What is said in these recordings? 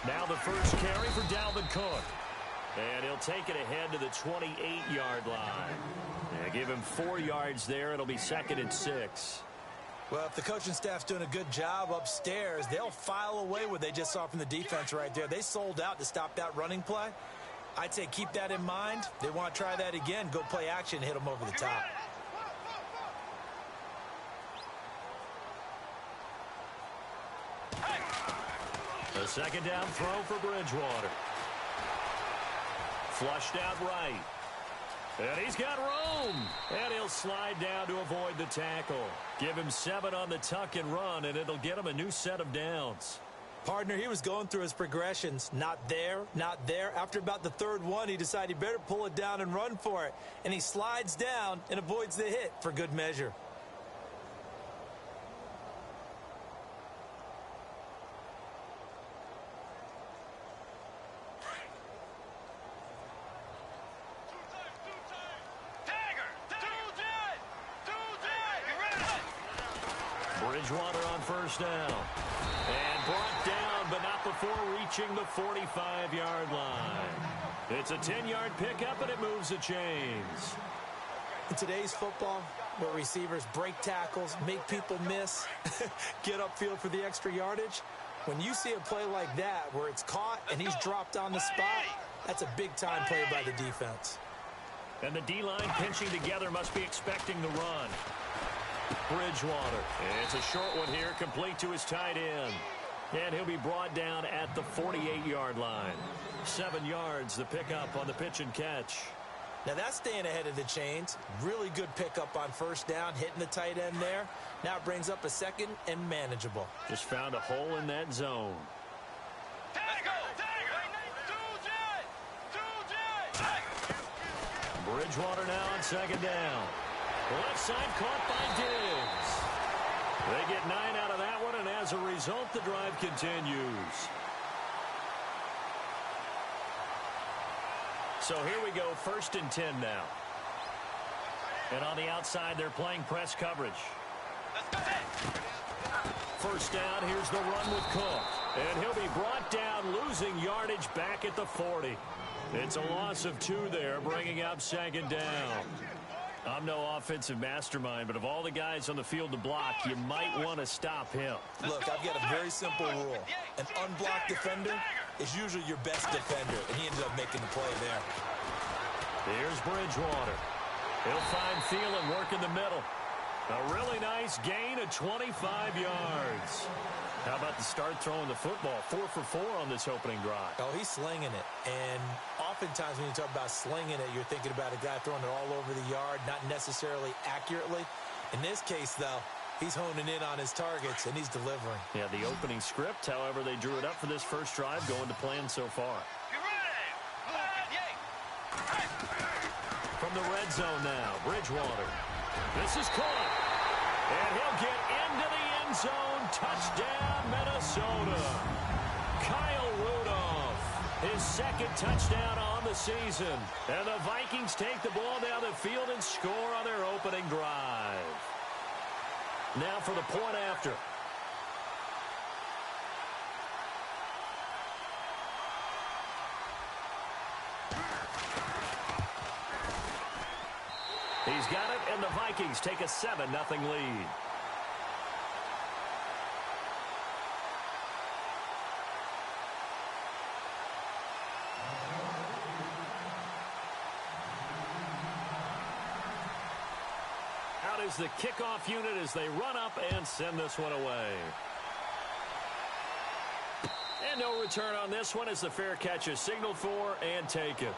Now the first carry for Dalvin Cook. And he'll take it ahead to the 28-yard line. Yeah, give him 4 yards there. It'll be 2nd and 6. Well, if the coaching staff's doing a good job upstairs, they'll file away what they just saw from the defense right there. They sold out to stop that running play. I'd say keep that in mind. They want to try that again. Go play action, hit them over the top. A second down throw for Bridgewater. Flushed out right. And he's got room. And he'll slide down to avoid the tackle. Give him 7 on the tuck and run, and it'll get him a new set of downs. Partner, he was going through his progressions. Not there, not there. After about the 3rd one, he decided he better pull it down and run for it. And he slides down and avoids the hit for good measure. Bridgewater on first down. And brought down, but not before reaching the 45-yard line. It's a 10-yard pickup, and it moves the chains. In today's football, where receivers break tackles, make people miss, get upfield for the extra yardage, when you see a play like that where it's caught and he's dropped on the spot, that's a big-time play by the defense. And the D-line pinching together must be expecting the run. Bridgewater. It's a short one here, complete to his tight end. And he'll be brought down at the 48-yard line. 7 yards, the pickup on the pitch and catch. Now that's staying ahead of the chains. Really good pickup on first down, hitting the tight end there. Now it brings up a 2nd and manageable. Just found a hole in that zone. Bridgewater now on 2nd down. Left side caught by Diggs. They get 9 out of that one, and as a result, the drive continues. So here we go, 1st and 10 now. And on the outside, they're playing press coverage. First down, here's the run with Cook. And he'll be brought down, losing yardage back at the 40. It's a loss of 2 there, bringing up 2nd down. I'm no offensive mastermind, but of all the guys on the field to block, you might want to stop him. Look, I've got a very simple rule. An unblocked defender is usually your best defender, and he ended up making the play there. Here's Bridgewater. He'll find Thielen work in the middle. A really nice gain of 25 yards. How about the start throwing the football? 4 for 4 on this opening drive. Oh, he's slinging it. And oftentimes when you talk about slinging it, you're thinking about a guy throwing it all over the yard, not necessarily accurately. In this case, though, he's honing in on his targets, and he's delivering. Yeah, the opening script, however, they drew it up for this first drive, going to plan so far. From the red zone now, Bridgewater. This is caught. And he'll get into the end zone. Touchdown, Minnesota. Kyle Rudolph, his 2nd touchdown on the season. And the Vikings take the ball down the field and score on their opening drive. Now for the point after. He's got it, and the Vikings take a 7-0 lead. Out is the kickoff unit as they run up and send this one away. And no return on this one as the fair catch is signaled for and taken.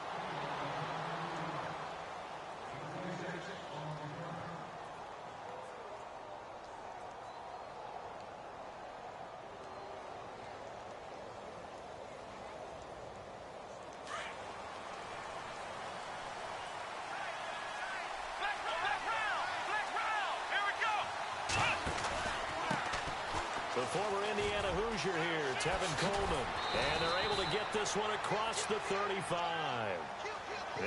The former Indiana Hoosier here, Tevin Coleman. And they're able to get this one across the 35.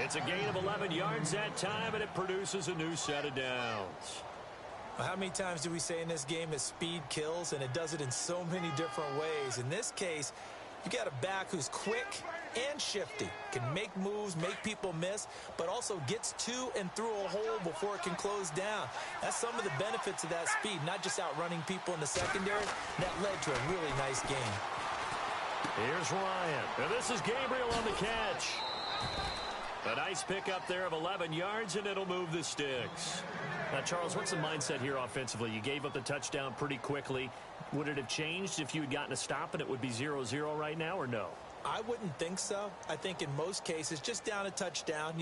It's a gain of 11 yards that time, and it produces a new set of downs. Well, how many times do we say in this game that speed kills, and it does it in so many different ways? In this case, You got a back who's quick and shifty, can make moves, make people miss, but also gets to and through a hole before it can close down. That's some of the benefits of that speed, not just outrunning people in the secondary. That led to a really nice game. Here's Ryan, and this is Gabriel on the catch. A nice pickup there of 11 yards, and it'll move the sticks. Now, Charles, what's the mindset here offensively? You gave up the touchdown pretty quickly. Would it have changed if you had gotten a stop and it would be 0-0 right now, or no? I wouldn't think so. I think in most cases, just down a touchdown,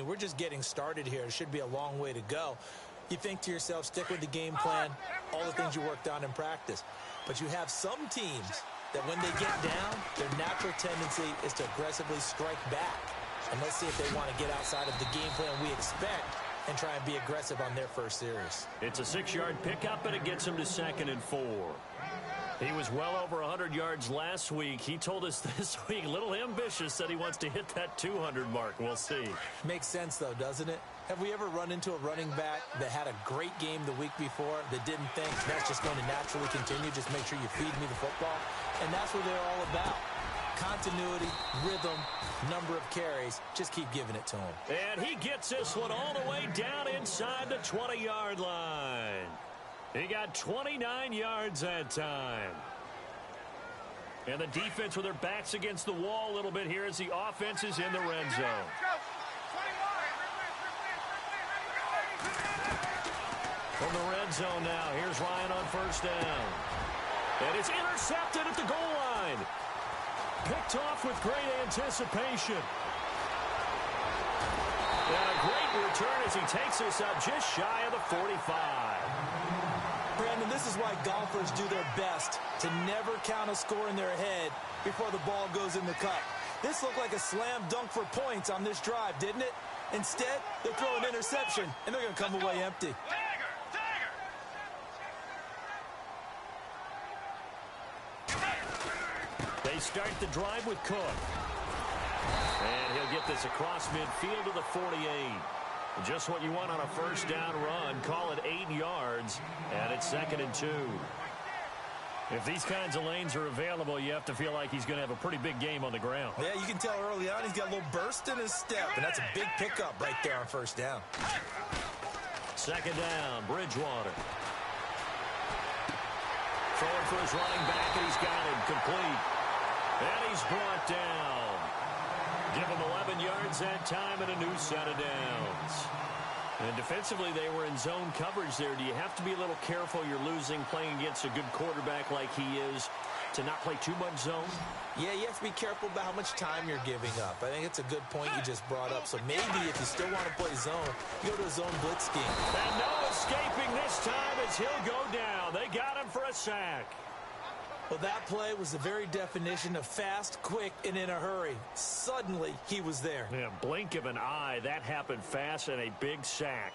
we're just getting started here. It should be a long way to go. You think to yourself, stick with the game plan, all the things you worked on in practice. But you have some teams that when they get down, their natural tendency is to aggressively strike back. And let's see if they want to get outside of the game plan we expect and try and be aggressive on their first series. It's a 6-yard pickup, and it gets him to 2nd and 4. He was well over 100 yards last week. He told us this week, a little ambitious, said he wants to hit that 200 mark. We'll see. Makes sense, though, doesn't it? Have we ever run into a running back that had a great game the week before that didn't think that's just going to naturally continue? Just make sure you feed me the football. And that's what they're all about. Continuity, rhythm, number of carries. Just keep giving it to him. And he gets this one all the way down inside the 20-yard line. He got 29 yards that time. And the defense with their backs against the wall a little bit here as the offense is in the red zone. From the red zone now, here's Ryan on first down. And it's intercepted at the goal line. Picked off with great anticipation. And a great return as he takes this up just shy of the 45. Brandon, this is why golfers do their best to never count a score in their head before the ball goes in the cup. This looked like a slam dunk for points on this drive, didn't it? Instead, they throw an interception, and they're going to come away empty. They start the drive with Cook. And he'll get this across midfield to the 48. Just what you want on a first down run. Call it 8 yards, and it's 2nd and 2. If these kinds of lanes are available, you have to feel like he's going to have a pretty big game on the ground. Yeah, you can tell early on he's got a little burst in his step, and that's a big pickup right there on first down. 2nd down, Bridgewater. Throwing for his running back, and he's got him complete. And he's brought down. Give him 11 yards that time and a new set of downs. And defensively, they were in zone coverage there. Do you have to be a little careful? You're losing playing against a good quarterback like he is to not play too much zone? Yeah, you have to be careful about how much time you're giving up. I think it's a good point you just brought up. So maybe if you still want to play zone, you go to a zone blitz scheme. And no escaping this time as he'll go down. They got him for a sack. Well, that play was the very definition of fast, quick, and in a hurry. Suddenly, he was there. Yeah, blink of an eye. That happened fast and a big sack.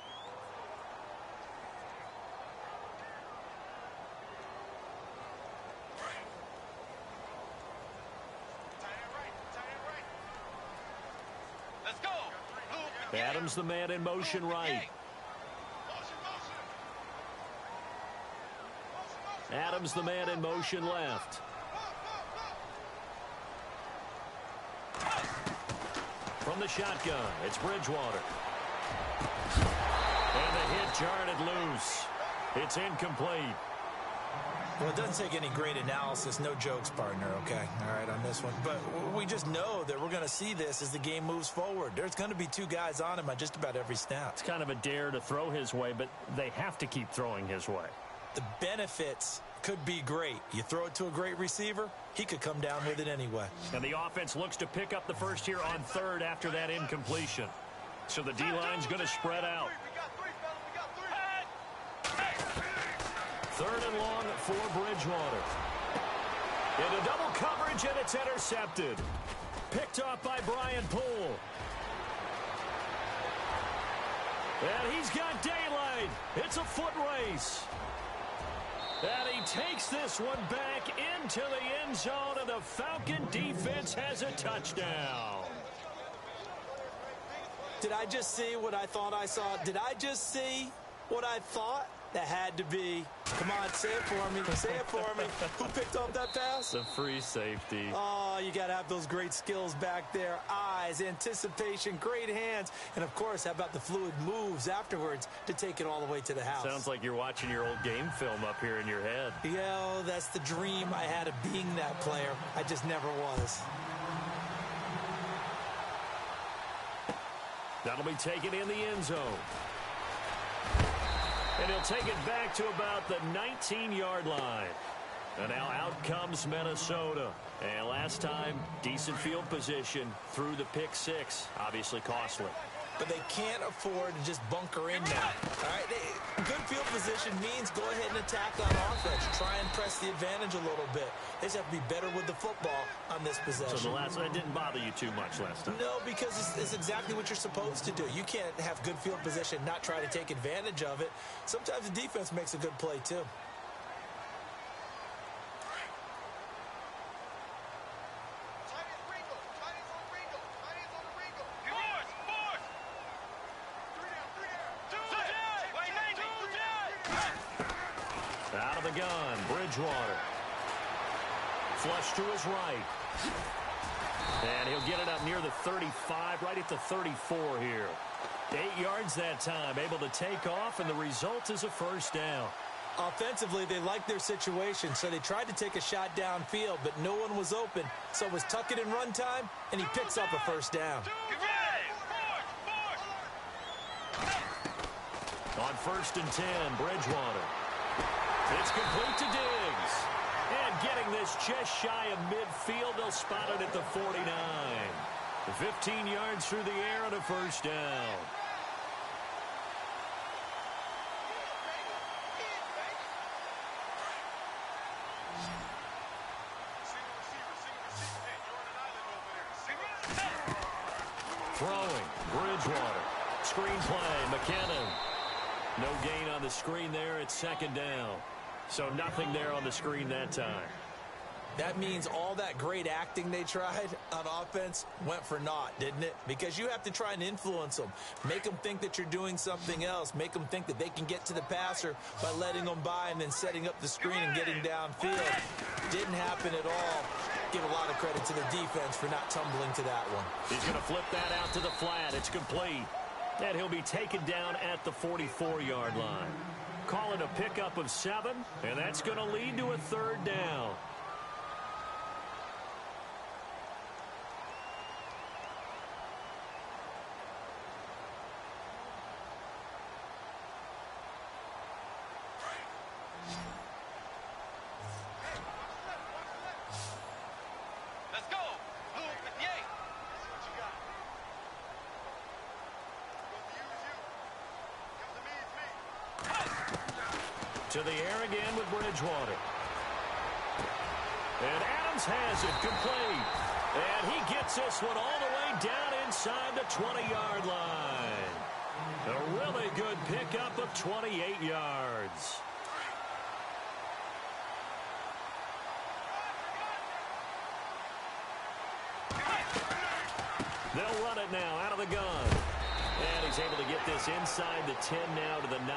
Let's go. Adams the man in motion right. Adams the man in motion left. From the shotgun, it's Bridgewater. And the hit jarred it loose. It's incomplete. Well, it doesn't take any great analysis, no jokes, partner, okay? All right, on this one. But we just know that we're going to see this as the game moves forward. There's going to be 2 guys on him on just about every snap. It's kind of a dare to throw his way, but they have to keep throwing his way. The benefits could be great. You throw it to a great receiver, he could come down with it anyway. And the offense looks to pick up the first here on 3rd after that incompletion. So the D-line's going to spread out. 3rd and long for Bridgewater. Into double coverage, and it's intercepted. Picked off by Brian Poole. And he's got daylight. It's a foot race. And he takes this one back into the end zone, and the Falcon defense has a touchdown. Did I just see what I thought I saw? Did I just see what I thought? That had to be. Come on, say it for me. Say it for me. Who picked up that pass? The free safety. Oh, you got to have those great skills back there. Eyes, anticipation, great hands. And, of course, how about the fluid moves afterwards to take it all the way to the house? Sounds like you're watching your old game film up here in your head. Yeah, that's the dream I had of being that player. I just never was. That'll be taken in the end zone. And he'll take it back to about the 19-yard line. And now out comes Minnesota. And last time, decent field position through the pick six. Obviously costly. But they can't afford to just bunker in now. All right, good field position means go ahead and attack on offense. Try and press the advantage a little bit. They just have to be better with the football on this possession. So the last one didn't bother you too much last time? No, because it's exactly what you're supposed to do. You can't have good field position, not try to take advantage of it. Sometimes the defense makes a good play, too. Out of the gun, Bridgewater. Flush to his right. And he'll get it up near the 35, right at the 34 here. 8 yards that time, able to take off, and the result is a first down. Offensively, they liked their situation, so they tried to take a shot downfield, but no one was open. So it was tuck it in run time, and he picks up a first down. On 1st and 10, Bridgewater. It's complete to Diggs. And getting this just shy of midfield, they'll spot it at the 49. 15 yards through the air and a first down. Throwing, Bridgewater. Screen play, McKinnon. No gain on the screen there. It's 2nd down. So nothing there on the screen that time. That means all that great acting they tried on offense went for naught, didn't it? Because you have to try and influence them. Make them think that you're doing something else. Make them think that they can get to the passer by letting them by and then setting up the screen and getting downfield. Didn't happen at all. Give a lot of credit to the defense for not tumbling to that one. He's going to flip that out to the flat. It's complete. And he'll be taken down at the 44-yard line. Call it a pickup of 7, and that's going to lead to a 3rd down. Let's go. Blue 58. To the air again with Bridgewater. And Adams has it complete. And he gets this one all the way down inside the 20-yard line. A really good pickup of 28 yards. They'll run it now out of the gun. And he's able to get this inside the 10 now to the 9.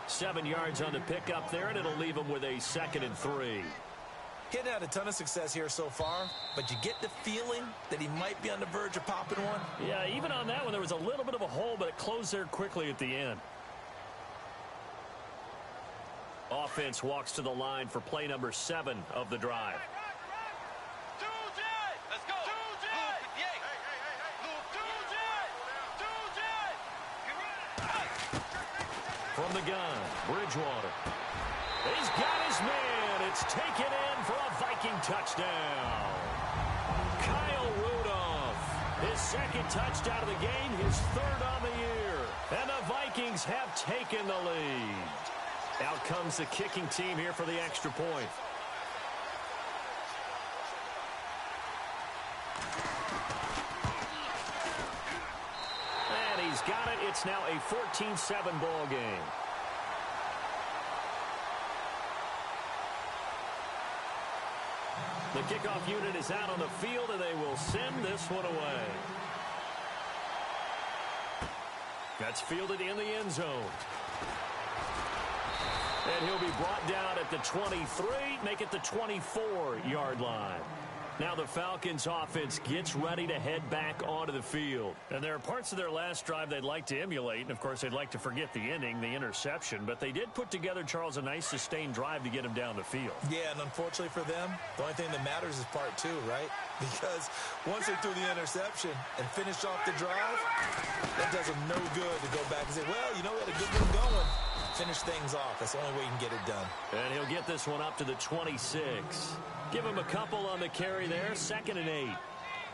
7 yards on the pickup there, and it'll leave him with a 2nd and 3. Getting had a ton of success here so far, but you get the feeling that he might be on the verge of popping one. Yeah, even on that one, there was a little bit of a hole, but it closed there quickly at the end. Offense walks to the line for play number 7 of the drive. Let's go. From the gun, Bridgewater. He's got his man. It's taken in for a Viking touchdown. Kyle Rudolph, his 2nd touchdown of the game, his 3rd on the year. And the Vikings have taken the lead. Out comes the kicking team here for the extra point. And he's got it. It's now a 14-7 ball game. The kickoff unit is out on the field, and they will send this one away. That's fielded in the end zone. And he'll be brought down at the 23, make it the 24-yard line. Now the Falcons offense gets ready to head back onto the field. And there are parts of their last drive they'd like to emulate. And, of course, they'd like to forget the inning, the interception. But they did put together, Charles, a nice sustained drive to get him down the field. Yeah, and unfortunately for them, the only thing that matters is part two, right? Because once they threw the interception and finished off the drive, that does them no good to go back and say, well, you know, we had a good one going. Finish things off. That's the only way you can get it done. And he'll get this one up to the 26. Give him a couple on the carry there, 2nd and 8.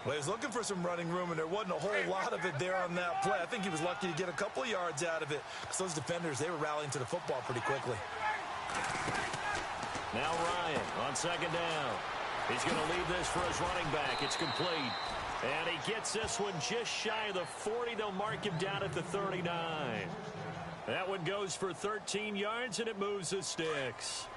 Well, he was looking for some running room, and there wasn't a whole lot of it there on that play. I think he was lucky to get a couple of yards out of it because those defenders, they were rallying to the football pretty quickly. Now Ryan on 2nd down. He's going to leave this for his running back. It's complete. And he gets this one just shy of the 40. They'll mark him down at the 39. That one goes for 13 yards, and it moves the sticks.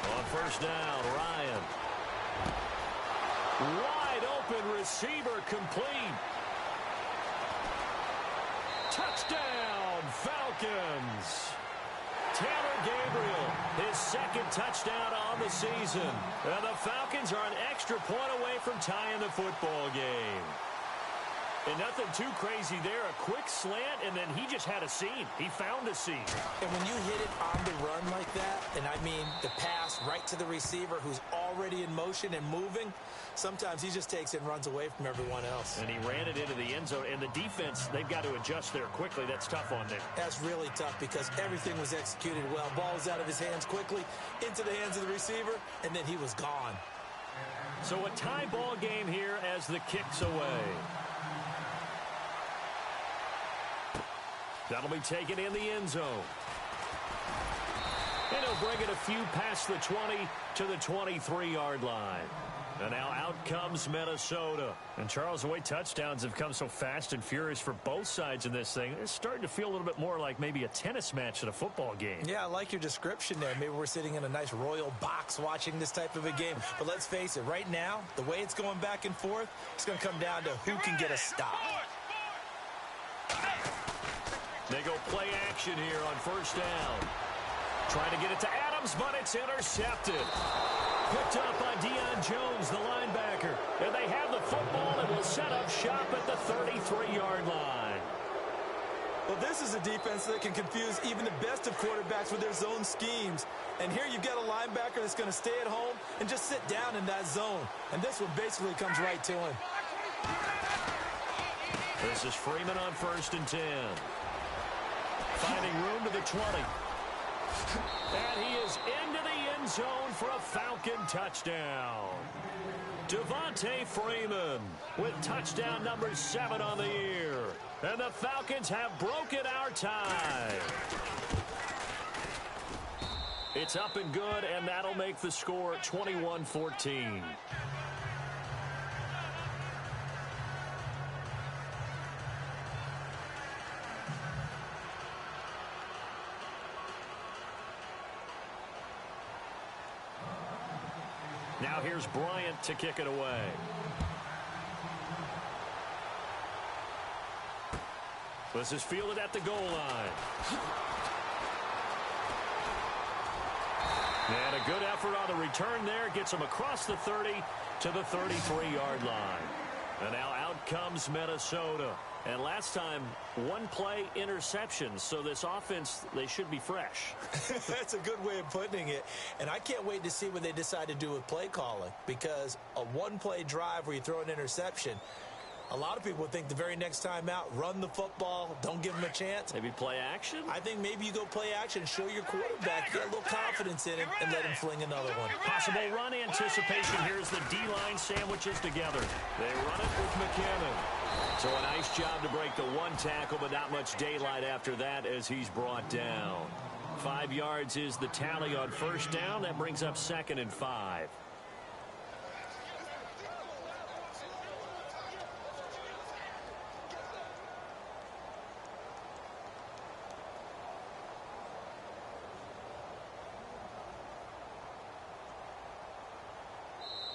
On 1st down, Ryan. Wide open receiver complete. Touchdown, Falcons. Taylor Gabriel, his 2nd touchdown on the season. And the Falcons are an extra point away from tying the football game. And nothing too crazy there. A quick slant, and then he just had a seam. He found a seam. And when you hit it on the run like that, and I mean the pass right to the receiver who's already in motion and moving, sometimes he just takes it and runs away from everyone else. And he ran it into the end zone. And the defense, they've got to adjust there quickly. That's tough on them. That's really tough because everything was executed well. Ball was out of his hands quickly, into the hands of the receiver, and then he was gone. So a tie ball game here as the kick's away. That'll be taken in the end zone. And he'll bring it a few past the 20 to the 23-yard line. And now out comes Minnesota. And, Charles, the way touchdowns have come so fast and furious for both sides in this thing, it's starting to feel a little bit more like maybe a tennis match at a football game. Yeah, I like your description there. Maybe we're sitting in a nice royal box watching this type of a game. But let's face it, right now, the way it's going back and forth, it's going to come down to who can get a stop. They go play action here on 1st down. Trying to get it to Adams, but it's intercepted. Picked up by Deion Jones, the linebacker. And they have the football and will set up shop at the 33-yard line. Well, this is a defense that can confuse even the best of quarterbacks with their zone schemes. And here you've got a linebacker that's going to stay at home and just sit down in that zone. And this one basically comes right to him. This is Freeman on 1st and 10. Finding room to the 20. And he is into the end zone for a Falcon touchdown. Devontae Freeman with touchdown number 7 on the year. And the Falcons have broken our tie. It's up and good, and that'll make the score 21-14. Now here's Bryant to kick it away. This is fielded at the goal line. And a good effort on the return there. Gets him across the 30 to the 33-yard line. And now out comes Minnesota. And last time, one play interception. So this offense, they should be fresh. That's a good way of putting it. And I can't wait to see what they decide to do with play calling. Because a one-play drive where you throw an interception, a lot of people think the very next time out, run the football, don't give them a chance. Maybe play action? I think maybe you go play action, show your quarterback, get a little confidence in him, and let him fling another one. Possible run anticipation. Here's the D-line sandwiches together. They run it with McKinnon. So a nice job to break the one tackle, but not much daylight after that as he's brought down. 5 yards is the tally on 1st down. That brings up 2nd and 5.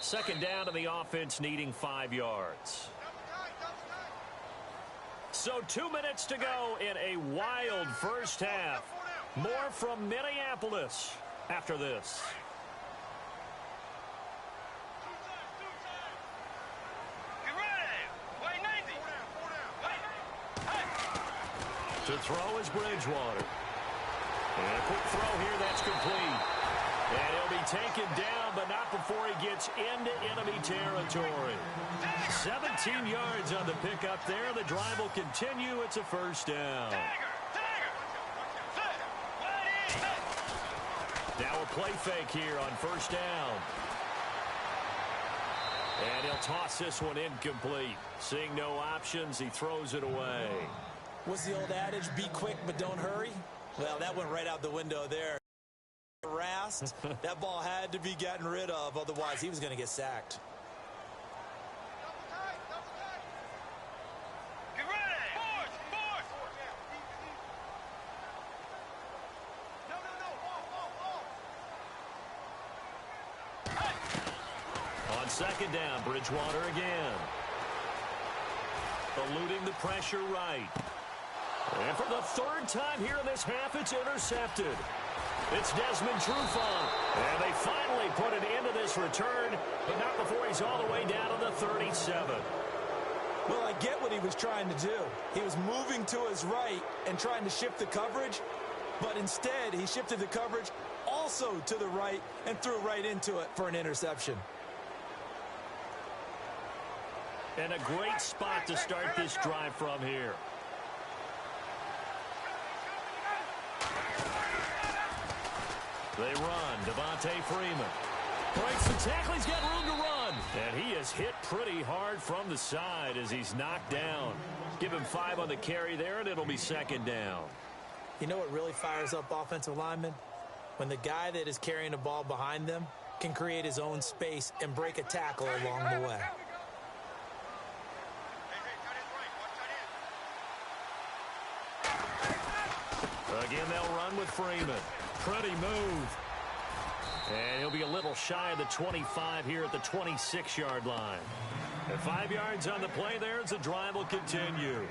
Second down to the offense, needing 5 yards. So 2 minutes to go in a wild first half. More from Minneapolis after this. To throw is Bridgewater. And a quick throw here, that's complete. And he'll be taken down, but not before he gets into enemy territory. 17 yards on the pickup there. The drive will continue. It's a first down. Now a play fake here on first down. And he'll toss this one incomplete. Seeing no options, he throws it away. What's the old adage? Be quick, but don't hurry. Well, that went right out the window there. Harassed. That ball had to be gotten rid of, otherwise he was going to get sacked. Get ready! Force! No. On second down, Bridgewater again. Eluding the pressure right. And for the third time here in this half, it's intercepted. It's Desmond Trufant. And they finally put an end to this return, but not before he's all the way down to the 37. Well, I get what he was trying to do. He was moving to his right and trying to shift the coverage, but instead he shifted the coverage also to the right and threw right into it for an interception. And a great spot to start this drive from here. They run. Devontae Freeman breaks the tackle. He's got room to run. And he is hit pretty hard from the side as he's knocked down. Give him 5 on the carry there, and it'll be second down. You know what really fires up offensive linemen? When the guy that is carrying the ball behind them can create his own space and break a tackle along the way. Again, they'll run with Freeman. Pretty move. And he'll be a little shy of the 25 here at the 26-yard line. And 5 yards on the play there as the drive will continue.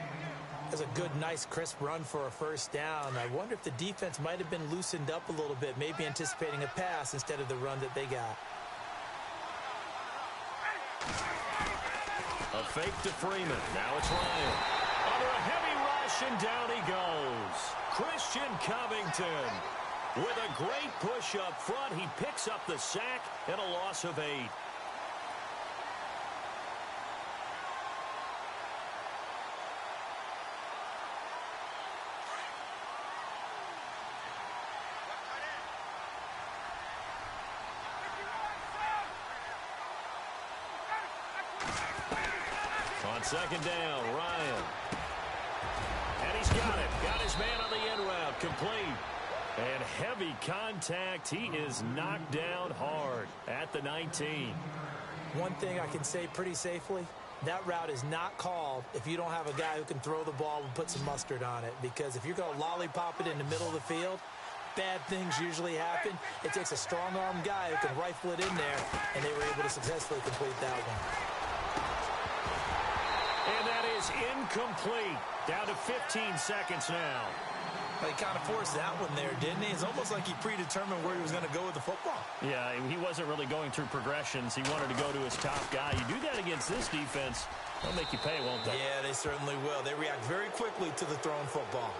That's a good, nice, crisp run for a first down. I wonder if the defense might have been loosened up a little bit, maybe anticipating a pass instead of the run that they got. A fake to Freeman. Now it's Ryan. Under a heavy rush, and down he goes. Christian Covington with a great push up front. He picks up the sack and a loss of 8. On second down, Ryan. And he's got it. Got his man on the end route. Complete. And heavy contact. He is knocked down hard at the 19. One thing I can say pretty safely, that route is not called if you don't have a guy who can throw the ball and put some mustard on it. Because if you're going to lollipop it in the middle of the field, bad things usually happen. It takes a strong-arm guy who can rifle it in there, and they were able to successfully complete that one. And that is incomplete. Down to 15 seconds now. Well, he kind of forced that one there, didn't he? It's almost like he predetermined where he was going to go with the football. Yeah, he wasn't really going through progressions. He wanted to go to his top guy. You do that against this defense, they'll make you pay, won't they? Yeah, they certainly will. They react very quickly to the thrown football.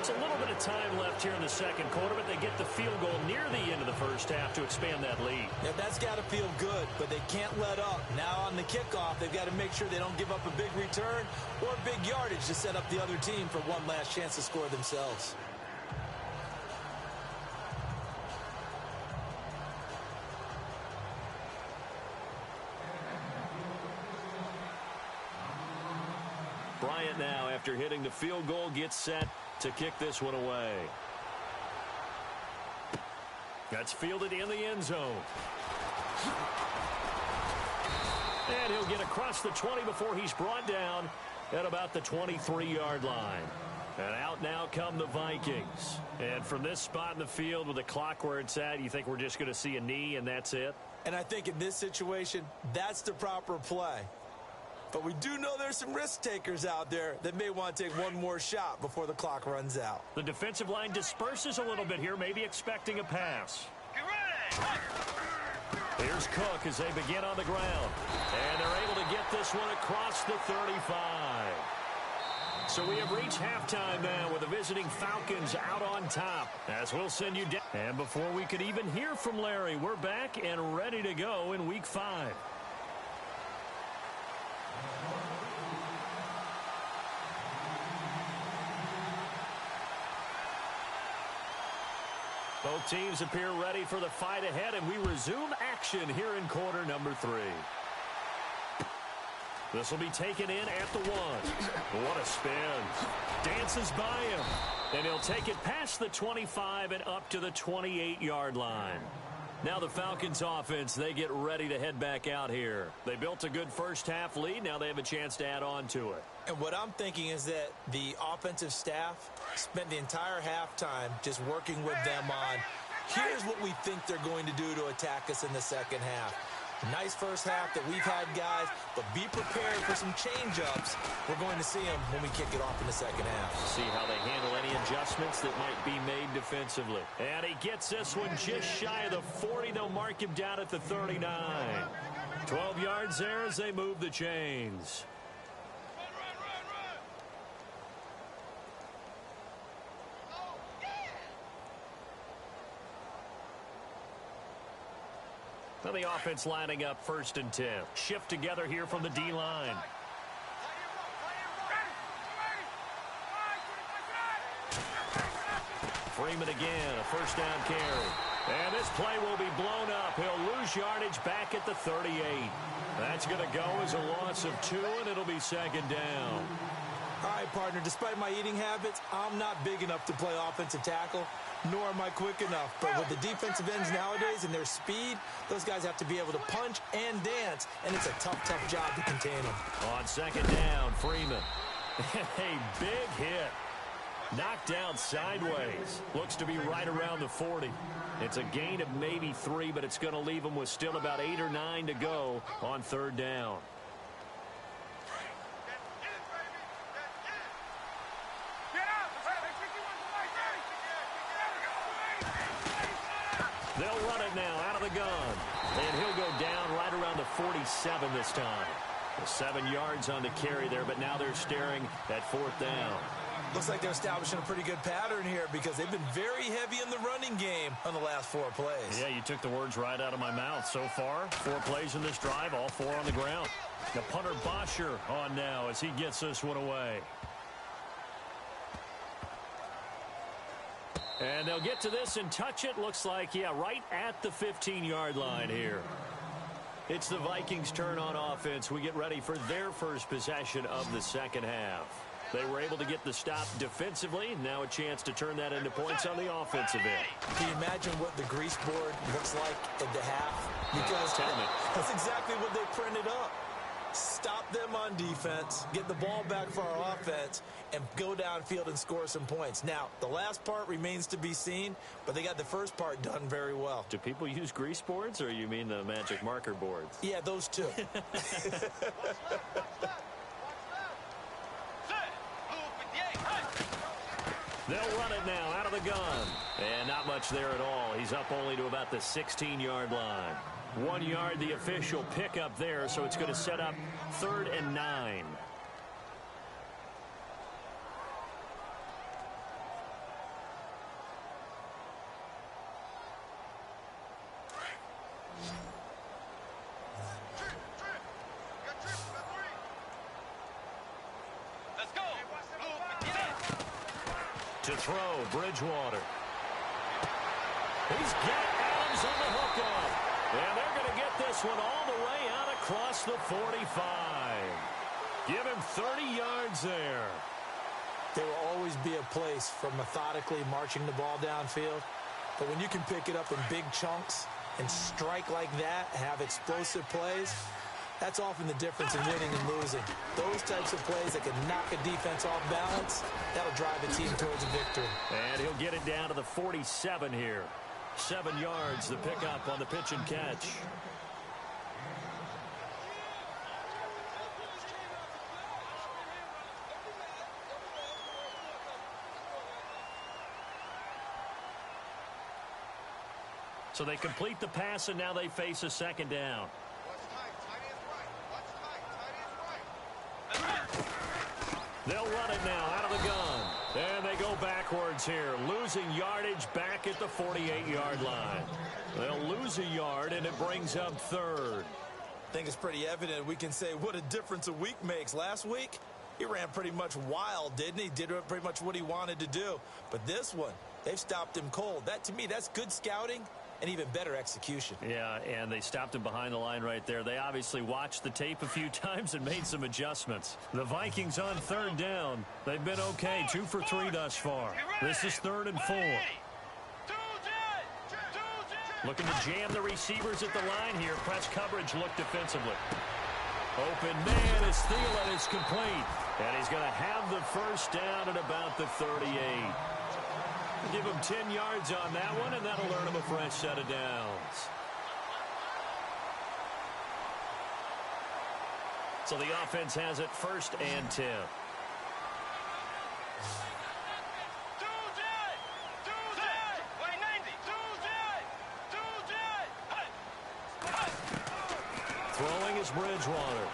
It's a little bit of time left here in the second quarter, but they get the field goal near the end of the first half to expand that lead. Yeah, that's got to feel good, but they can't let up. Now on the kickoff, they've got to make sure they don't give up a big return or big yardage to set up the other team for one last chance to score themselves. Bryant now, after hitting the field goal, gets set to kick this one away. That's fielded in the end zone. And he'll get across the 20 before he's brought down at about the 23-yard line. And out now come the Vikings. And from this spot in the field with the clock where it's at, you think we're just going to see a knee and that's it? And I think in this situation, that's the proper play. But we do know there's some risk takers out there that may want to take one more shot before the clock runs out. The defensive line disperses a little bit here, maybe expecting a pass. Get ready. Here's Cook as they begin on the ground. And they're able to get this one across the 35. So we have reached halftime now with the visiting Falcons out on top. As we'll send you down. And before we could even hear from Larry, we're back and ready to go in Week 5. Both teams appear ready for the fight ahead, and we resume action here in quarter number 3. This will be taken in at the 1. What a spin. Dances by him. And he'll take it past the 25 and up to the 28-yard line. Now the Falcons offense, they get ready to head back out here. They built a good first-half lead. Now they have a chance to add on to it. And what I'm thinking is that the offensive staff spent the entire halftime just working with them on, here's what we think they're going to do to attack us in the second half. Nice first half that we've had, guys, but be prepared for some change-ups. We're going to see them when we kick it off in the second half. See how they handle any adjustments that might be made defensively. And he gets this one just shy of the 40. They'll mark him down at the 39. 12 yards there as they move the chains. Now the offense lining up 1st and 10. Shift together here from the D-line. Freeman again, a first down carry. And this play will be blown up. He'll lose yardage back at the 38. That's going to go as a loss of 2, and it'll be 2nd down. All right, partner, despite my eating habits, I'm not big enough to play offensive tackle, nor am I quick enough. But with the defensive ends nowadays and their speed, those guys have to be able to punch and dance, and it's a tough, tough job to contain them. On 2nd down, Freeman. A big hit. Knocked down sideways. Looks to be right around the 40. It's a gain of maybe 3, but it's going to leave them with still about 8 or 9 to go on 3rd down. They'll run it now out of the gun. And he'll go down right around the 47 this time. 7 yards on the carry there, but now they're staring at 4th down. Looks like they're establishing a pretty good pattern here because they've been very heavy in the running game on the last 4 plays. Yeah, you took the words right out of my mouth. So far, 4 plays in this drive, all 4 on the ground. The punter Bosher on now as he gets this one away. And they'll get to this and touch it. Looks like, yeah, right at the 15-yard line here. It's the Vikings' turn on offense. We get ready for their first possession of the second half. They were able to get the stop defensively. Now a chance to turn that into points on the offensive end. Can you imagine what the grease board looks like at the half? Because Tell me. that's exactly what they printed up. Stop them on defense, get the ball back for our offense, and go downfield and score some points. Now, the last part remains to be seen, but they got the first part done very well. Do people use grease boards, or you mean the magic marker boards? Yeah, those two. They'll run it now out of the gun. And not much there at all. He's up only to about the 16-yard line. 1 yard, the official pickup there, so it's going to set up 3rd and 9. Let's go. To throw, Bridgewater. He's got Adams on the hookup. And they're going to get this one all the way out across the 45. Give him 30 yards there. There will always be a place for methodically marching the ball downfield. But when you can pick it up in big chunks and strike like that, have explosive plays, that's often the difference in winning and losing. Those types of plays that can knock a defense off balance, that'll drive a team towards a victory. And he'll get it down to the 47 here. 7 yards, the pickup on the pitch and catch. So they complete the pass, and now they face a second down. They'll run it now out of the gun. And they go backwards here, losing yardage back at the 48-yard line. They'll lose a yard, and it brings up third. I think it's pretty evident we can say what a difference a week makes. Last week, he ran pretty much wild, didn't he? Did pretty much what he wanted to do. But this one, they've stopped him cold. That, to me, that's good scouting and even better execution. Yeah, and they stopped him behind the line right there. They obviously watched the tape a few times and made some adjustments. The Vikings on third down. They've been okay, 2 for 3 thus far. This is 3rd and 4. Looking to jam the receivers at the line here. Press coverage look defensively. Open man as Thielen is complete. And he's going to have the first down at about the 38. Give him 10 yards on that one, and that'll earn him a fresh set of downs. So the offense has it 1st and 10. Throwing is Bridgewater.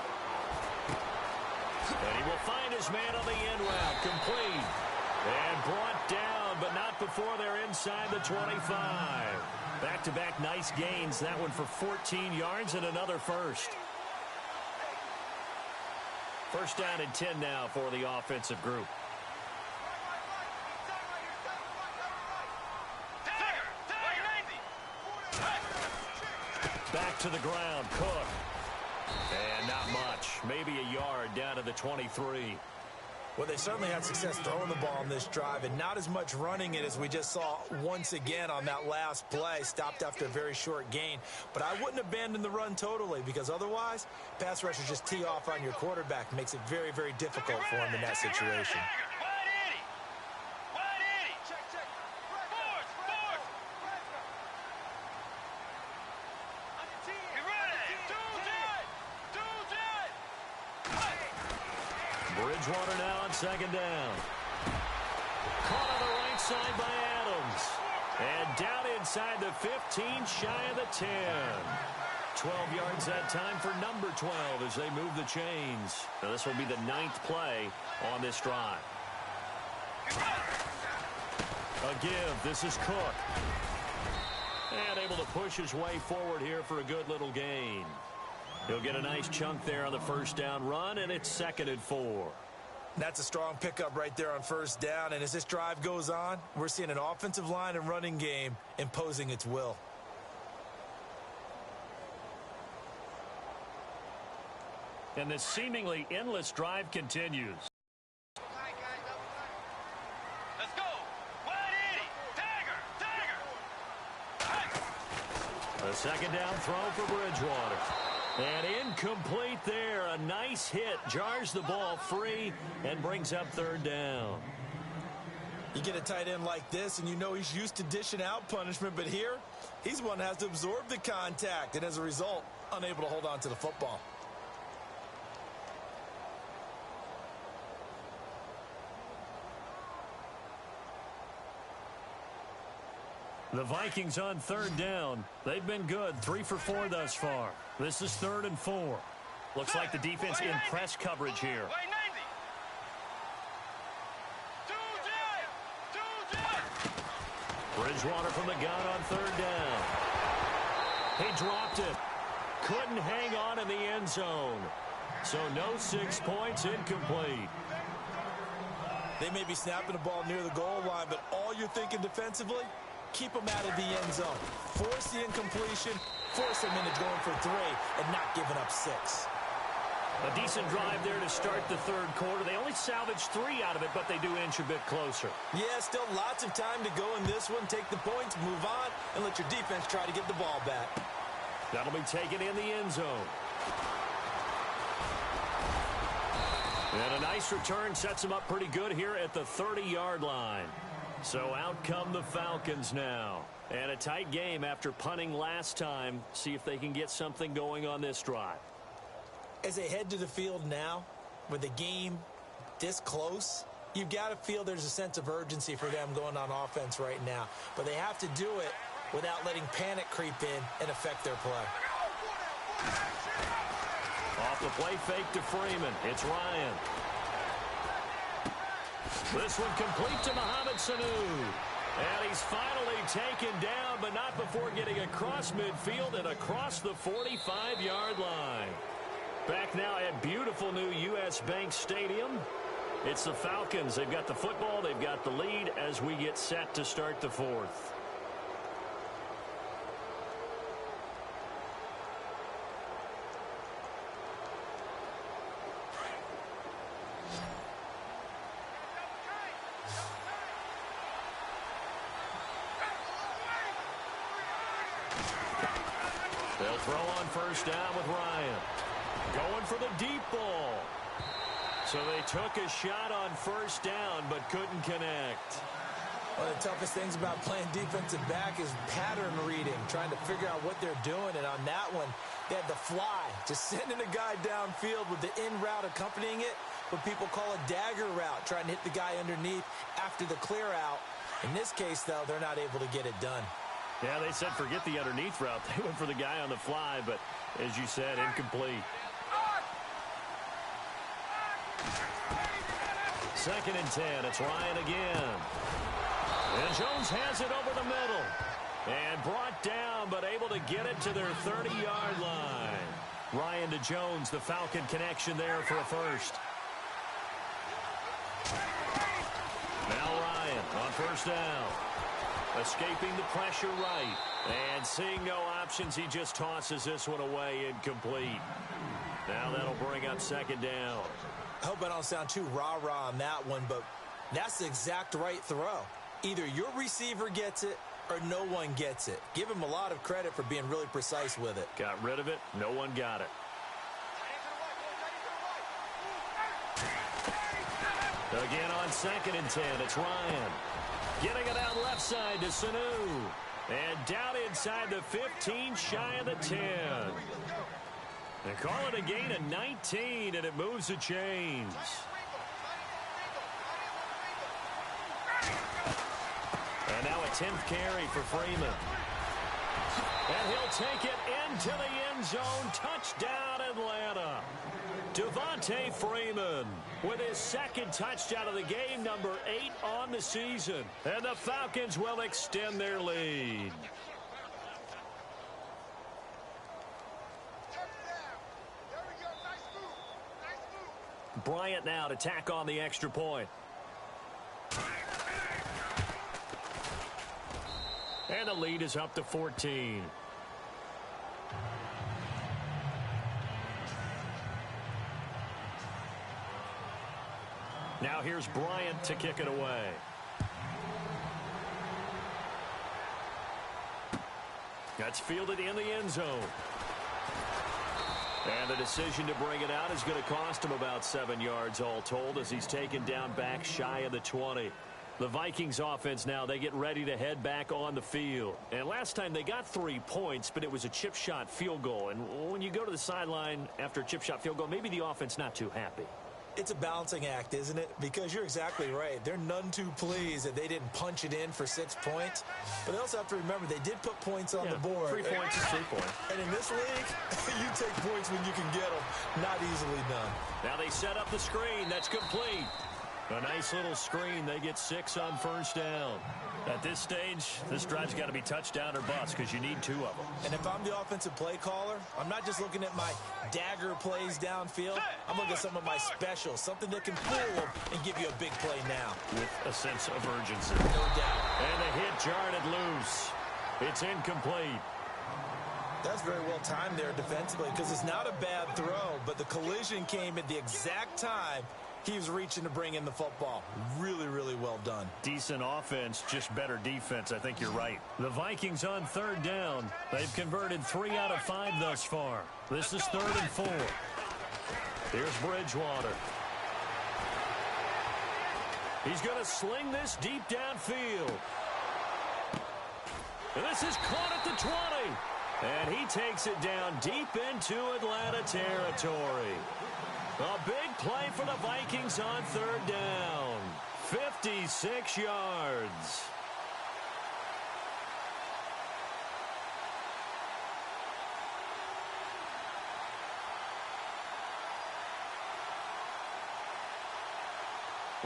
And he will find his man on the end route. Complete. And brought down, but not before they're inside the 25. Back-to-back nice gains. That one for 14 yards and another first. First down and 10 now for the offensive group. Back to the ground, Cook. And not much. Maybe a yard down to the 23. Well, they certainly had success throwing the ball on this drive, and not as much running it as we just saw once again on that last play. Stopped after a very short gain. But I wouldn't abandon the run totally, because otherwise, pass rushers just tee off on your quarterback. Makes it very, very difficult for him in that situation. Bridgewater now on second down. Caught on the right side by Adams. And down inside the 15, shy of the 10. 12 yards that time for number 12 as they move the chains. Now this will be the 9th play on this drive. A give. This is Cook. And able to push his way forward here for a good little gain. He'll get a nice chunk there on the first down run, and it's 2nd and 4. That's a strong pickup right there on first down, and as this drive goes on, we're seeing an offensive line and running game imposing its will. And this seemingly endless drive continues. Let's go. 180. Tagger. A second down throw for Bridgewater. And incomplete there. A nice hit. Jars the ball free and brings up 3rd down. You get a tight end like this, and you know he's used to dishing out punishment, but here, he's one that has to absorb the contact, and as a result, unable to hold on to the football. The Vikings on 3rd down. They've been good. 3 for 4 thus far. This is 3rd and 4. Looks like the defense in press coverage here. Bridgewater from the gun on 3rd down. He dropped it. Couldn't hang on in the end zone. So no 6 points, incomplete. They may be snapping the ball near the goal line, but all you're thinking defensively, keep them out of the end zone. Force the incompletion, force them into going for 3, and not giving up 6. A decent drive there to start the 3rd quarter. They only salvaged 3 out of it, but they do inch a bit closer. Yeah, still lots of time to go in this one. Take the points, move on, and let your defense try to get the ball back. That'll be taken in the end zone. And a nice return sets them up pretty good here at the 30-yard line. So out come the Falcons now. And a tight game after punting last time. See if they can get something going on this drive. As they head to the field now, with the game this close, you've got to feel there's a sense of urgency for them going on offense right now. But they have to do it without letting panic creep in and affect their play. Off the play fake to Freeman. It's Ryan. This one complete to Mohamed Sanu. And he's finally taken down, but not before getting across midfield and across the 45-yard line. Back now at beautiful new U.S. Bank Stadium. It's the Falcons. They've got the football. They've got the lead as we get set to start the fourth. They'll throw on first down with Ryan. Going for the deep ball. So they took a shot on first down but couldn't connect. One of the toughest things about playing defensive back is pattern reading, trying to figure out what they're doing. And on that one, they had the fly, just sending a guy downfield with the in route accompanying it, what people call a dagger route, trying to hit the guy underneath after the clear out. In this case, though, they're not able to get it done. Yeah, they said forget the underneath route. They went for the guy on the fly, but as you said, incomplete. 2nd and 10. It's Ryan again. And Jones has it over the middle. And brought down, but able to get it to their 30-yard line. Ryan to Jones, the Falcon connection there for a first. Now Ryan on first down. Escaping the pressure right. And seeing no options, he just tosses this one away, incomplete. Now that'll bring up 2nd down. I hope I don't sound too rah-rah on that one, but that's the exact right throw. Either your receiver gets it or no one gets it. Give him a lot of credit for being really precise with it. Got rid of it. No one got it. Again on 2nd and 10. It's Ryan. Getting it out left side to Sanu. And down inside the 15, shy of the 10. They call it a gain of 19, and it moves the chains. And now a 10th carry for Freeman. And he'll take it into the end zone. Touchdown, Atlanta. Devontae Freeman with his 2nd touchdown of the game, number 8 on the season. And the Falcons will extend their lead. Bryant now to tack on the extra point. And the lead is up to 14. Now here's Bryant to kick it away. That's fielded in the end zone. And the decision to bring it out is going to cost him about 7 yards all told as he's taken down back shy of the 20. The Vikings offense now, they get ready to head back on the field. And last time they got 3 points, but it was a chip shot field goal. And when you go to the sideline after a chip shot field goal, maybe the offense not too happy. It's a balancing act, isn't it? Because you're exactly right. They're none too pleased that they didn't punch it in for 6 points. But they also have to remember they did put points on the board. 3 points is 3 points. And in this league, you take points when you can get them. Not easily done. Now they set up the screen. That's complete. A nice little screen. They get 6 on first down. At this stage, this drive's got to be touchdown or bust because you need 2 of them. And if I'm the offensive play caller, I'm not just looking at my dagger plays downfield. I'm looking at some of my specials, something that can fool them and give you a big play now. With a sense of urgency. No doubt. And the hit jarred it loose. It's incomplete. That's very well timed there defensively because it's not a bad throw, but the collision came at the exact time he was reaching to bring in the football. Really, really well done. Decent offense, just better defense. I think you're right. The Vikings on 3rd down. They've converted 3 out of 5 thus far. This is 3rd and 4. Here's Bridgewater. He's going to sling this deep downfield. And this is caught at the 20. And he takes it down deep into Atlanta territory. A big play for the Vikings on 3rd down. 56 yards.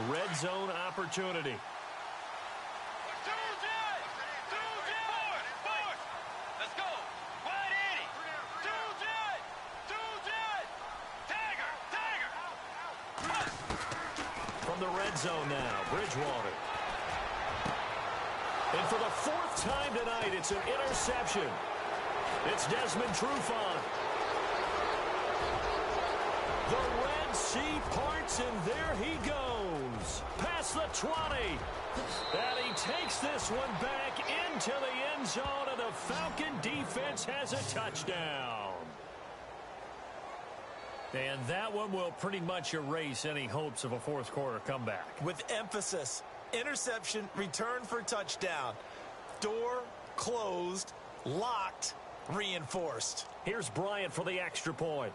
Red zone opportunity. Let's go. Wide 80. From the red zone now, Bridgewater. And for the fourth time tonight, it's an interception. It's Desmond Trufant. The Red Sea parts, and there he goes. Past the 20. And he takes this one back into the end zone, and the Falcon defense has a touchdown. And that one will pretty much erase any hopes of a fourth quarter comeback. With emphasis, interception, return for touchdown. Door closed, locked, reinforced. Here's Bryant for the extra point.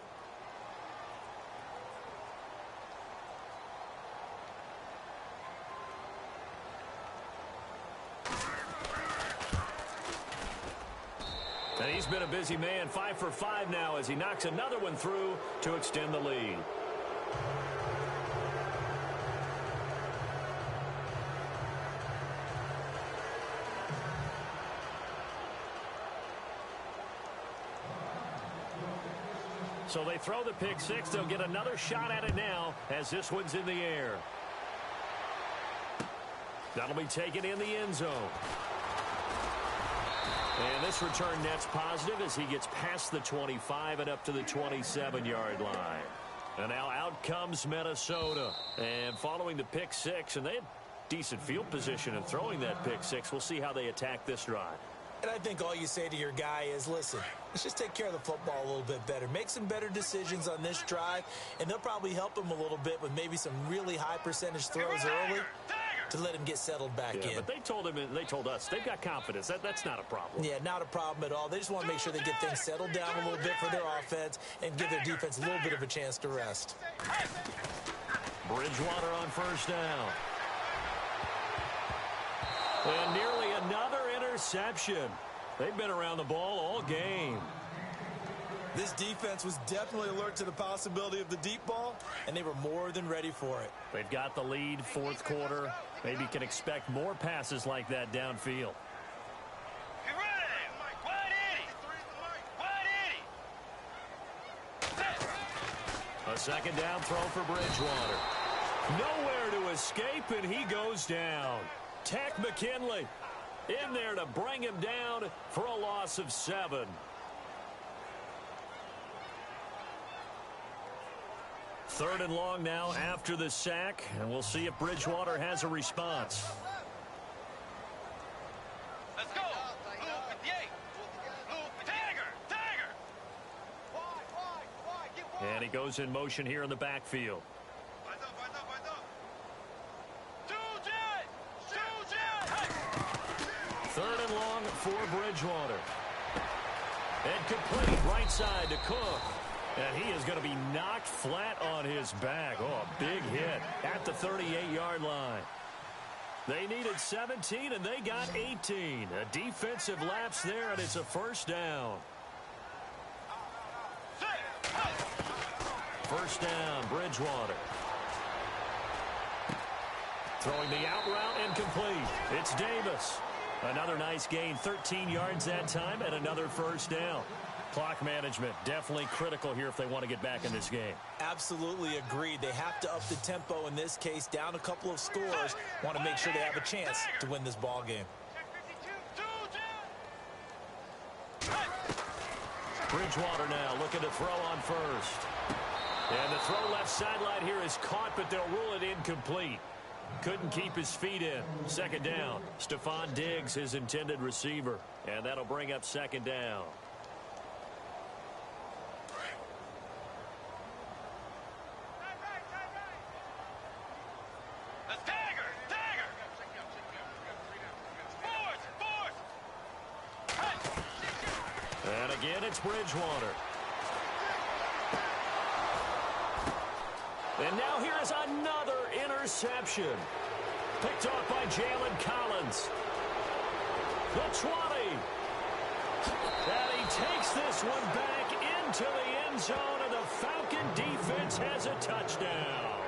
And he's been a busy man, 5 for 5 now as he knocks another one through to extend the lead. So they throw the pick six. They'll get another shot at it now as this one's in the air. That'll be taken in the end zone. And this return net's positive as he gets past the 25 and up to the 27-yard line. And now out comes Minnesota. And following the pick six, and they had decent field position in throwing that pick six. We'll see how they attack this drive. And I think all you say to your guy is, listen, let's just take care of the football a little bit better. Make some better decisions on this drive, and they'll probably help him a little bit with maybe some really high percentage throws early to let him get settled back in. But they told him, and they told us, they've got confidence. That's not a problem. Yeah, not a problem at all. They just want to make sure they get things settled down a little bit for their offense and give their defense a little bit of a chance to rest. Bridgewater on first down. And nearly another interception. They've been around the ball all game. This defense was definitely alert to the possibility of the deep ball, and they were more than ready for it. They've got the lead, fourth quarter. Maybe can expect more passes like that downfield. Get ready. Wide 80. Wide 80. A second down throw for Bridgewater. Nowhere to escape, and he goes down. Tech McKinley in there to bring him down for a loss of 7. Third and long now after the sack, and we'll see if Bridgewater has a response. Let's go. Blue 58. Blue Tiger. And he goes in motion here in the backfield. Third and long for Bridgewater. And complete right side to Cook. And he is going to be knocked flat on his back. Oh, a big hit at the 38-yard line. They needed 17, and they got 18. A defensive lapse there, and it's a first down. First down, Bridgewater. Throwing the out route and complete. It's Davis. Another nice gain, 13 yards that time, and another first down. Clock management definitely critical here if they want to get back in this game. Absolutely agreed. They have to up the tempo in this case, down a couple of scores. Want to make sure they have a chance to win this ball game. Bridgewater now looking to throw on first. And the throw left sideline here is caught, but they'll rule it incomplete. Couldn't keep his feet in. Second down. Stephon Diggs, his intended receiver. And that'll bring up second down. And again, it's Bridgewater. And now here is another interception. Picked off by Jalen Collins. The 20. And he takes this one back into the end zone, and the Falcon defense has a touchdown.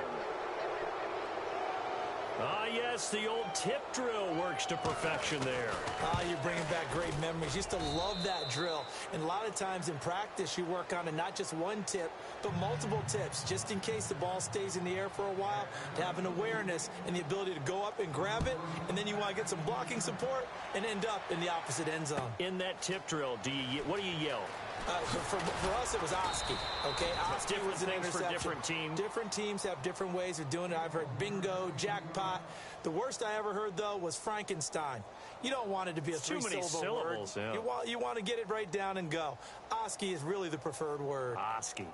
Ah, yes, the old tip drill works to perfection there. Ah, you're bringing back great memories. Used to love that drill. And a lot of times in practice, you work on it, not just one tip, but multiple tips, just in case the ball stays in the air for a while, to have an awareness and the ability to go up and grab it, and then you want to get some blocking support and end up in the opposite end zone. In that tip drill, what do you yell? For us, it was Oski. Okay, Oski was an things for interception. different teams. Different teams have different ways of doing it. I've heard bingo, jackpot. The worst I ever heard, though, was Frankenstein. You don't want it to be a three-syllable word. Yeah. You want to get it right down and go. Oski is really the preferred word. Oski.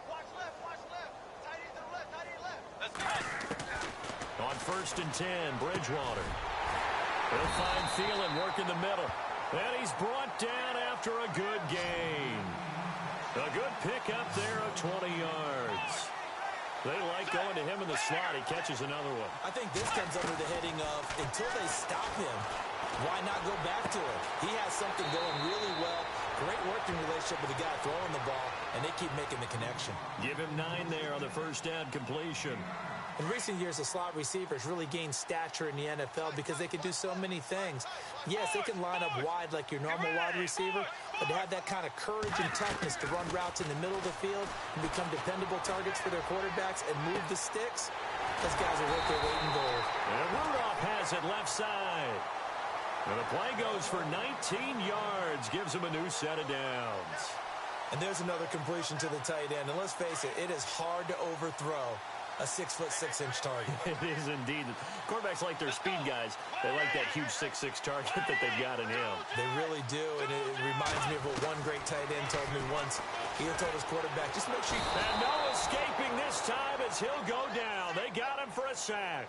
Watch left. Tight end to the left, tight end left. Let's go. On 1st and 10, Bridgewater. He'll find Thielen work in the middle. And he's brought down after a good gain. A good pickup there of 20 yards. They like going to him in the slot. He catches another one. I think this comes under the heading of, until they stop him, why not go back to it? He has something going really well. Great working relationship with the guy throwing the ball, and they keep making the connection. Give him 9 there on the first down completion. In recent years, the slot receivers really gained stature in the NFL because they can do so many things. Yes, they can line up wide like your normal wide receiver, but to have that kind of courage and toughness to run routes in the middle of the field and become dependable targets for their quarterbacks and move the sticks, those guys are worth their weight in gold. And Rudolph has it left side. And the play goes for 19 yards, gives him a new set of downs. And there's another completion to the tight end. And let's face it, it is hard to overthrow a 6'6" target. It is indeed. Quarterbacks like their speed guys. They like that huge 6'6" target that they've got in him. They really do, and it reminds me of what one great tight end told me once. He told his quarterback, just make sure you... And no escaping this time as he'll go down. They got him for a sack.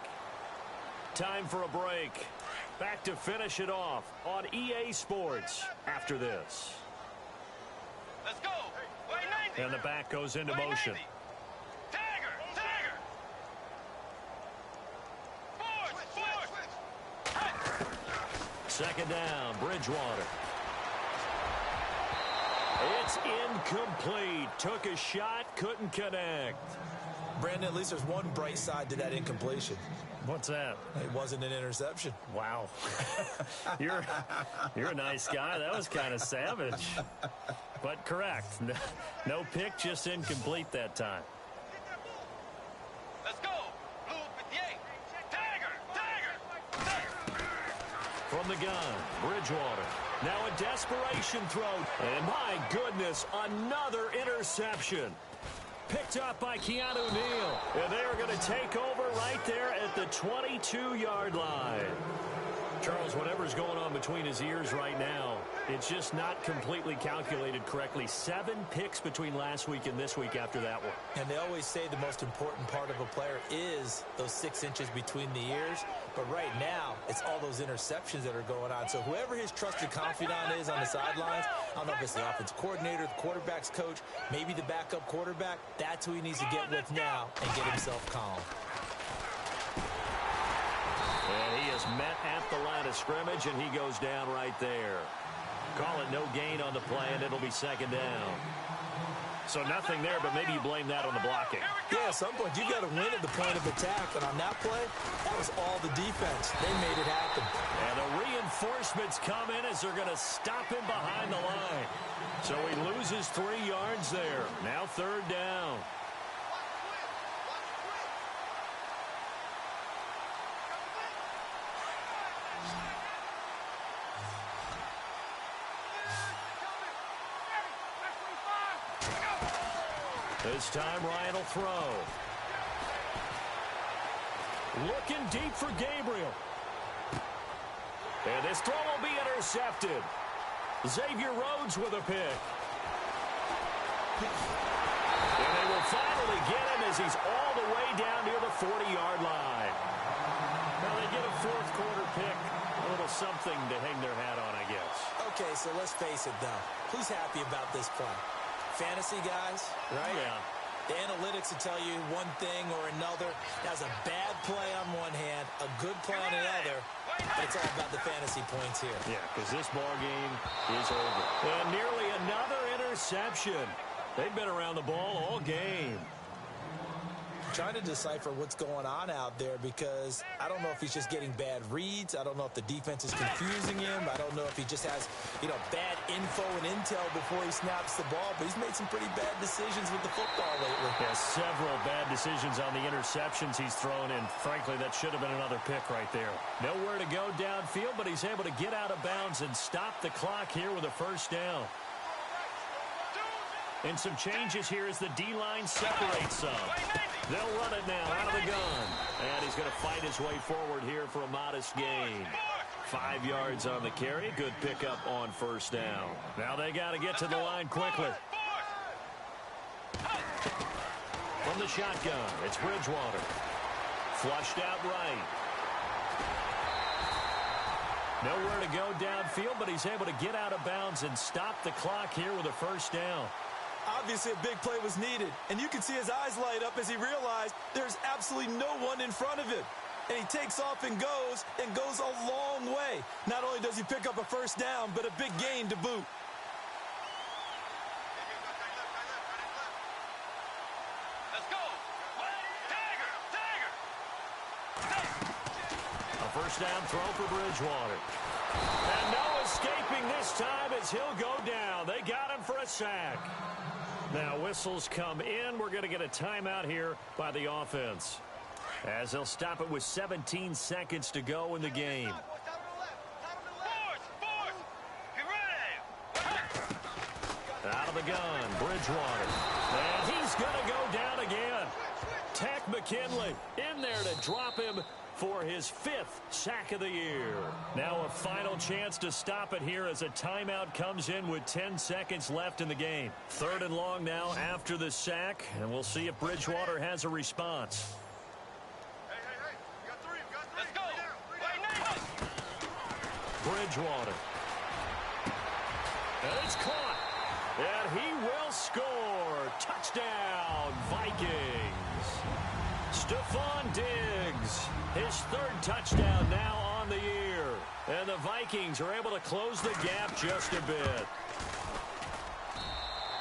Time for a break. Back to finish it off on EA Sports after this. Let's go. Way 90. And the back goes into motion. 90. Tiger. Forward. Second down, Bridgewater. It's incomplete. Took a shot, couldn't connect. Brandon, at least there's one bright side to that incompletion. What's that? It wasn't an interception. Wow. You're a nice guy. That was kind of savage. But correct. No pick, just incomplete that time. Let's go. Blue 58. Tiger. From the gun, Bridgewater. Now a desperation throw. And my goodness, another interception. Picked up by Keanu Neal. And they are going to take over right there at the 22-yard line. Charles, whatever's going on between his ears right now, it's just not completely calculated correctly. 7 picks between last week and this week after that one. And they always say the most important part of a player is those 6 inches between the ears. But right now, it's all those interceptions that are going on. So whoever his trusted confidant is on the sidelines, I don't know if it's the offensive coordinator, the quarterback's coach, maybe the backup quarterback, that's who he needs to get with now and get himself calm. And he is met at the line of scrimmage, and he goes down right there. Call it no gain on the play, and it'll be second down. So nothing there, but maybe you blame that on the blocking. Yeah, at some point, you've got to win at the point of attack. And on that play, that was all the defense. They made it happen. And the reinforcements come in as they're going to stop him behind the line. So he loses 3 yards there. Now third down. This time, Ryan will throw. Looking deep for Gabriel. And this throw will be intercepted. Xavier Rhodes with a pick. And they will finally get him as he's all the way down near the 40-yard line. Now they get a fourth quarter pick. A little something to hang their hat on, I guess. Okay, so let's face it, though. Who's happy about this play? Fantasy guys, right? Yeah. The analytics will tell you one thing or another. That's a bad play on one hand, a good play on the other, but it's all about the fantasy points here. Yeah, because this ball game is over. And nearly another interception. They've been around the ball all game. Trying to decipher what's going on out there because I don't know if he's just getting bad reads. I don't know if the defense is confusing him. I don't know if he just has, bad info and intel before he snaps the ball. But he's made some pretty bad decisions with the football lately. Yeah, several bad decisions on the interceptions he's thrown in. Frankly, that should have been another pick right there. Nowhere to go downfield, but he's able to get out of bounds and stop the clock here with a first down. And some changes here as the D-line separates some. They'll run it now out of the gun. And he's going to fight his way forward here for a modest gain. 5 yards on the carry. Good pickup on first down. Now they got to get to the line quickly. From the shotgun, it's Bridgewater. Flushed out right. Nowhere to go downfield, but he's able to get out of bounds and stop the clock here with a first down. Obviously, a big play was needed, and you can see his eyes light up as he realized there's absolutely no one in front of him. And he takes off and goes a long way. Not only does he pick up a first down, but a big gain to boot. Let's go. A first down throw for Bridgewater. And no escaping this time as he'll go down. They got him for a sack. Now whistles come in. We're going to get a timeout here by the offense, as they'll stop it with 17 seconds to go in the game. Out of the gun, Bridgewater. And he's going to go down again. Tack McKinley in there to drop him for his 5th sack of the year. Now a final chance to stop it here as a timeout comes in with 10 seconds left in the game. 3rd and long now after the sack, and we'll see if Bridgewater has a response. Let's go. Bridgewater. And it's caught. And he will score. Touchdown, Vikings. Stephon Diggs, his 3rd touchdown now on the year. And the Vikings are able to close the gap just a bit.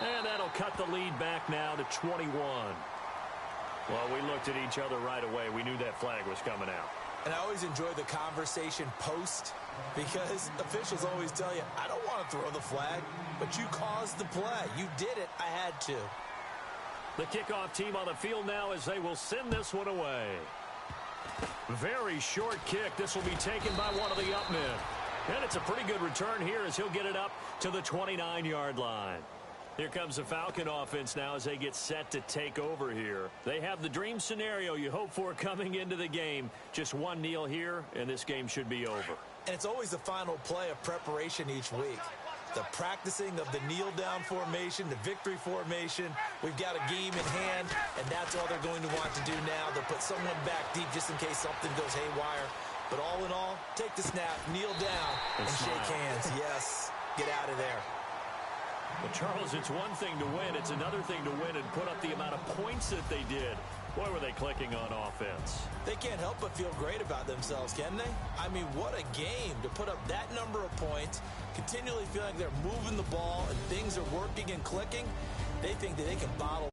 And that'll cut the lead back now to 21. Well, we looked at each other right away. We knew that flag was coming out. And I always enjoy the conversation post because officials always tell you, I don't want to throw the flag, but you caused the play. You did it. I had to. The kickoff team on the field now as they will send this one away. Very short kick. This will be taken by one of the up men. And it's a pretty good return here as he'll get it up to the 29-yard line. Here comes the Falcon offense now as they get set to take over here. They have the dream scenario you hope for coming into the game. Just one kneel here, and this game should be over. And it's always the final play of preparation each week. The practicing of the kneel-down formation, the victory formation. We've got a game in hand, and that's all they're going to want to do now. They'll put someone back deep just in case something goes haywire. But all in all, take the snap, kneel down, and shake hands. Yes, get out of there. Well, Charles, it's one thing to win. It's another thing to win and put up the amount of points that they did. Boy, were they clicking on offense. They can't help but feel great about themselves, can they? I mean, what a game to put up that number of points, continually feeling like they're moving the ball and things are working and clicking. They think that they can bottle